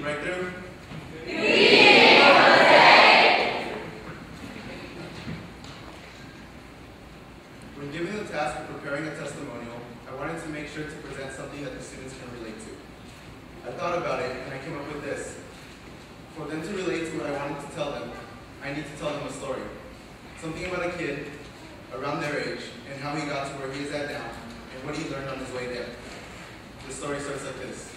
breakthrough? When given the task of preparing a testimonial, I wanted to make sure to present something that the students can relate to. I thought about it and I came up with this. For them to relate to what I wanted to tell them, I need to tell them a story. Something about a kid around their age and how he got to where he is at now and what he learned on his way there. The story starts like this.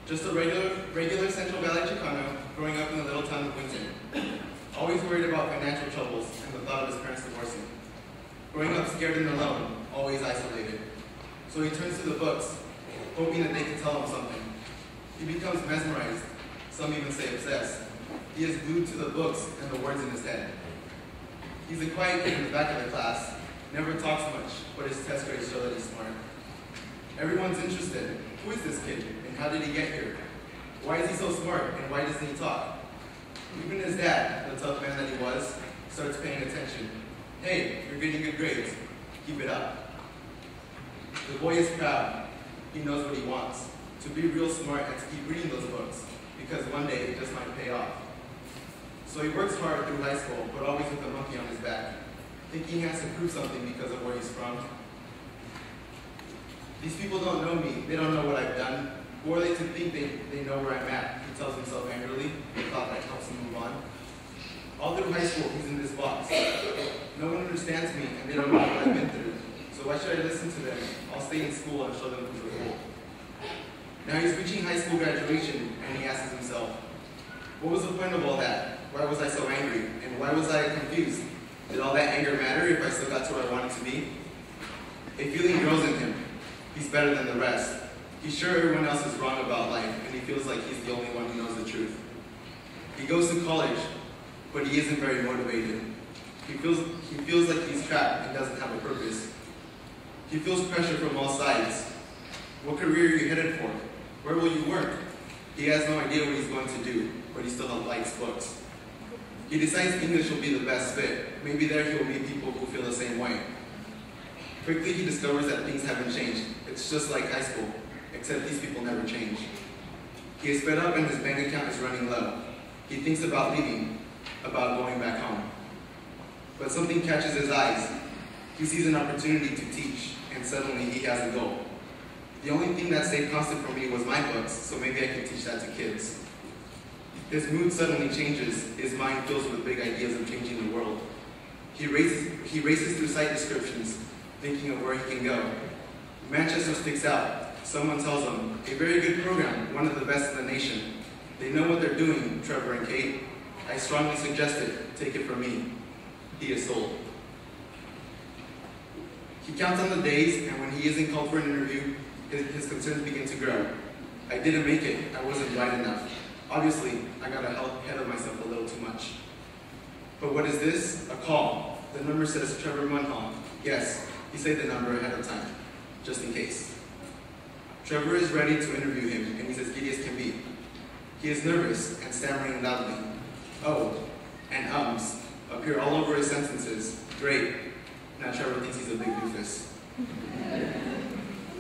Just a regular Central Valley Chicano growing up in the little town of Winton. Always worried about financial troubles and the thought of his parents divorcing. Growing up scared and alone, always isolated. So he turns to the books, hoping that they can tell him something. He becomes mesmerized, some even say obsessed. He is glued to the books and the words in his head. He's a quiet kid in the back of the class, never talks much, but his test grades show that he's smart. Everyone's interested. Who is this kid, and how did he get here? Why is he so smart, and why doesn't he talk? Even his dad, the tough man that he was, starts paying attention. Hey, you're getting good grades. Keep it up. The boy is proud. He knows what he wants. To be real smart and to keep reading those books, because one day it just might pay off. So he works hard through high school, but always with a monkey on his back, thinking he has to prove something because of where he's from. These people don't know me. They don't know what I've done. Who are they to think they know where I'm at? He tells himself angrily, the thought that helps him move on. All through high school, he's in this box. No one understands me, and they don't know what I've been through. So why should I listen to them? I'll stay in school and show them who's the fool. Now he's reaching high school graduation, and he asks himself, what was the point of all that? Why was I so angry? And why was I confused? Did all that anger matter if I still got to where I wanted to be? A feeling grows in him. He's better than the rest. He's sure everyone else is wrong about life, and he feels like he's the only one who knows the truth. He goes to college, but he isn't very motivated. He feels like he's trapped and doesn't have a purpose. He feels pressure from all sides. What career are you headed for? Where will you work? He has no idea what he's going to do, but he still likes books. He decides English will be the best fit. Maybe there he will meet people who feel the same way. Quickly he discovers that things haven't changed. It's just like high school, except these people never change. He is fed up and his bank account is running low. He thinks about leaving, about going back home. But something catches his eyes. He sees an opportunity to teach, and suddenly he has a goal. The only thing that stayed constant for me was my books, so maybe I can teach that to kids. His mood suddenly changes. His mind fills with big ideas of changing the world. He races through site descriptions, thinking of where he can go. Manchester sticks out. Someone tells him, a very good program, one of the best in the nation. They know what they're doing, Trevor and Kate. I strongly suggest it. Take it from me. He is sold. He counts on the days, and when he isn't called for an interview, his concerns begin to grow. I didn't make it. I wasn't bright enough. Obviously, I got ahead of myself a little too much. But what is this? A call. The number says Trevor Munhall. Yes, he said the number ahead of time, just in case. Trevor is ready to interview him, and he's as giddy as can be. He is nervous and stammering loudly. Oh, and ums appear all over his sentences. Great. Now Trevor thinks he's a big doofus.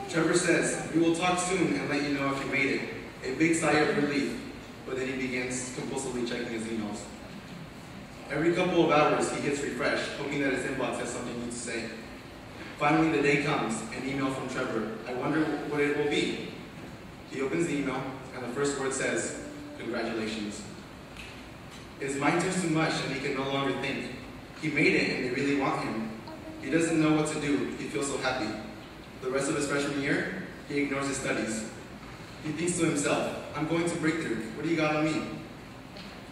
Trevor says, we will talk soon and let you know if you made it. A big sigh of relief, but then he begins compulsively checking his emails. Every couple of hours, he hits refresh, hoping that his inbox has something new to say. Finally, the day comes, an email from Trevor. I wonder what it will be. He opens the email, and the first word says, congratulations. His mind turns to mush, and he can no longer think. He made it, and they really want him. He doesn't know what to do. He feels so happy. The rest of his freshman year, he ignores his studies. He thinks to himself, I'm going to breakthrough. What do you got on me?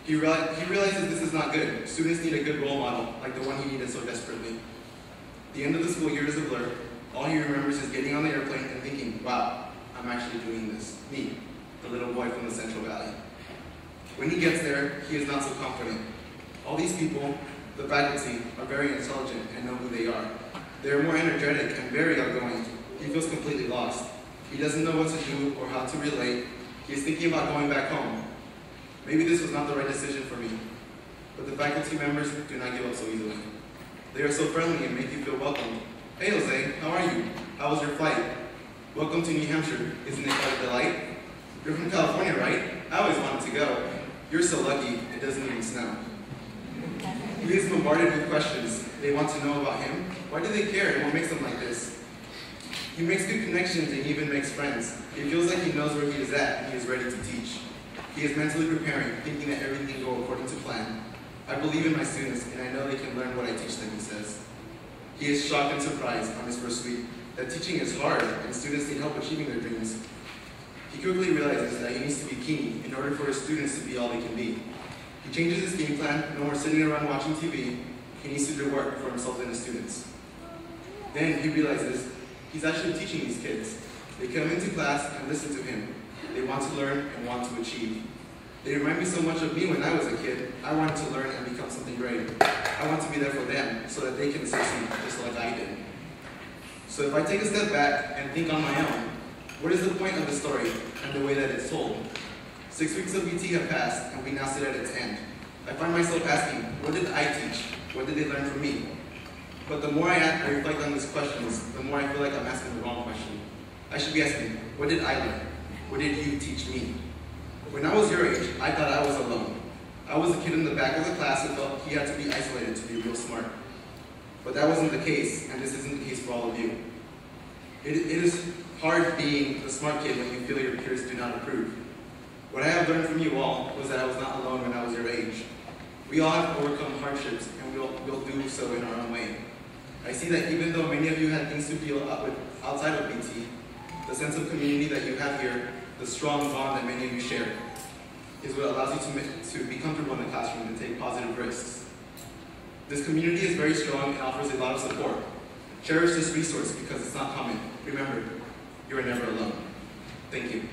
He realizes this is not good. Students need a good role model, like the one he needed so desperately. The end of the school year is a blur. All he remembers is getting on the airplane and thinking, wow, I'm actually doing this. Me, the little boy from the Central Valley. When he gets there, he is not so confident. All these people, the faculty, are very intelligent and know who they are. They are more energetic and very outgoing. He feels completely lost. He doesn't know what to do or how to relate. He is thinking about going back home. Maybe this was not the right decision for me. But the faculty members do not give up so easily. They are so friendly and make you feel welcome. Hey Jose, how are you? How was your flight? Welcome to New Hampshire. Isn't it quite a delight? You're from California, right? I always wanted to go. You're so lucky, it doesn't even snow. He is bombarded with questions. They want to know about him. Why do they care and what makes them like this? He makes good connections and he even makes friends. He feels like he knows where he is at and he is ready to teach. He is mentally preparing, thinking that everything will go according to plan. I believe in my students and I know they can learn what I teach them, he says. He is shocked and surprised on his first week that teaching is hard and students need help achieving their dreams. He quickly realizes that he needs to be keen in order for his students to be all they can be. He changes his game plan, no more sitting around watching TV. He needs to do work for himself and his students. Then he realizes he's actually teaching these kids. They come into class and listen to him. They want to learn and want to achieve. They remind me so much of me when I was a kid. I wanted to learn and become something great. I want to be there for them so that they can succeed just like I did. So if I take a step back and think on my own, what is the point of the story and the way that it's told? 6 weeks of BT have passed and we now sit at its end. I find myself asking, what did I teach? What did they learn from me? But the more I reflect on these questions, the more I feel like I'm asking the wrong question. I should be asking, what did I learn? What did you teach me? When I was your age, I thought I was alone. I was a kid in the back of the class who felt he had to be isolated to be real smart. But that wasn't the case, and this isn't the case for all of you. It is hard being the smart kid when you feel your peers do not approve. What I have learned from you all was that I was not alone when I was your age. We all have overcome hardships, and we'll do so in our own way. I see that even though many of you had things to deal with outside of BT, the sense of community that you have here, the strong bond that many of you share, is what allows you to be comfortable in the classroom and take positive risks. This community is very strong and offers a lot of support. Cherish this resource because it's not common. Remember, you are never alone. Thank you.